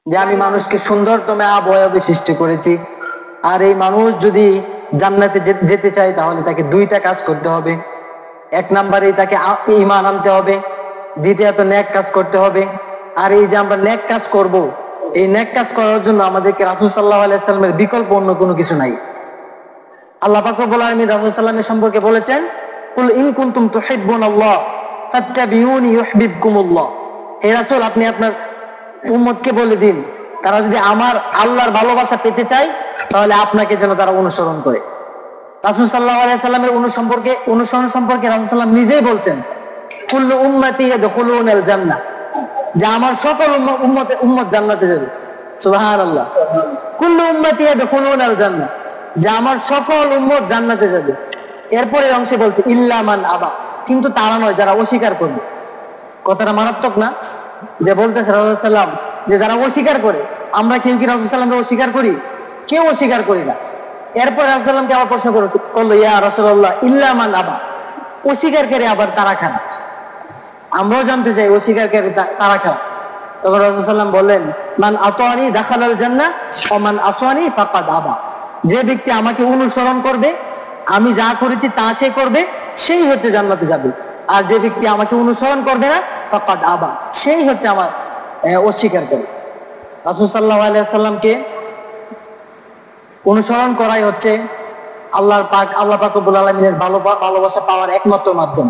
যে আমি মানুষকে সুন্দরতম অবয়বে সৃষ্টি করেছি, আর এই মানুষ যদি জান্নাতে যেতে চায় তাহলে তাকে দুইটা কাজ করতে হবে। এক নম্বরে তাকে ঈমান আনতে হবে, দ্বিতীয়ত নেক কাজ করতে হবে। আর এই যে আমরা নেক কাজ করব, এই নেক কাজ করার জন্য আমাদেরকে রাসূল সাল্লাল্লাহু আলাইহি ওয়াসাল্লামের বিকল্প অন্য কোনো কিছু নাই। আল্লাহ পাক রব্বুল আলামিন রাসূল সাল্লাল্লাহু আলাইহি ওয়াসাল্লামের সম্পর্কে বলেছেন, কুল ইন কুনতুম তুহিব্বুনাল্লাহ ফাত্তাবিউনি ইউহিব্বুকুমুল্লাহ। হে রাসূল, আপনি আপনার উম্মতকে বলে দিন, তারা যদি আমার আল্লাহর ভালোবাসা পেতে চায় তাহলে আপনাকে যেন তারা অনুসরণ করে। রাসূল সাল্লাল্লাহু আলাইহি ওয়াসাল্লামের অনুসরণ সম্পর্কে রাসূল সাল্লাল্লাহু নিজেই বলছেন, কুল্লু উম্মতি ইয়াদখুলুনাল জান্নাহ, যে আমার সকল উম্মত জান্নাতে যাবে। সুবহানাল্লাহ। কুল্লু উম্মতি ইয়াদখুলুনাল জান্নাহ, যে আমার সকল উম্মত জান্নাতে যাবে। এরপরে অংশে বলছে ইল্লা মান আবা, কিন্তু তারা নয় যারা অস্বীকার করবে। কথাটা মারাত্মক না? যে বলতেছে রাসূল সাল্লাল্লাহু যে যারা অস্বীকার করে। আমরা কেউ কি রাসূল সাল্লাল্লাহু আলাইহি ওয়াসাল্লামকে অস্বীকার করি? কেউ অস্বীকার করি না। এরপর রাসূল সাল্লাল্লাহু আলাইহি ওয়াসাল্লামকে আবার প্রশ্ন করলো, ইয়া রাসূলুল্লাহ ইল্লা মান আবা, অস্বীকারকারী আবার তারা কারা? আমরাও জানতে চাই অস্বীকারকারী তারা কারা। তখন রাসূল সাল্লাল্লাহু আলাইহি ওয়াসাল্লাম বললেন, মান আতানি দাখালাল জান্নাহ ওয়া মান আসানি ফাকাদ আবা, যে ব্যক্তি আমাকে অনুসরণ করবে, আমি যা করেছি তা সে করবে, সেই হচ্ছে জান্নাতে যাবে। আর যে ব্যক্তি আমাকে অনুসরণ করবে না, ফাকাদ আবা, সেই হচ্ছে আমার অস্বীকার করে। রাসূল সাল্লাল্লাহু আলাইহি ওয়াসাল্লামকে অনুসরণ করাই হচ্ছে আল্লাহ পাক রব্বুল আলামিনের ভালোবাসা পাওয়ার একমাত্র মাধ্যম।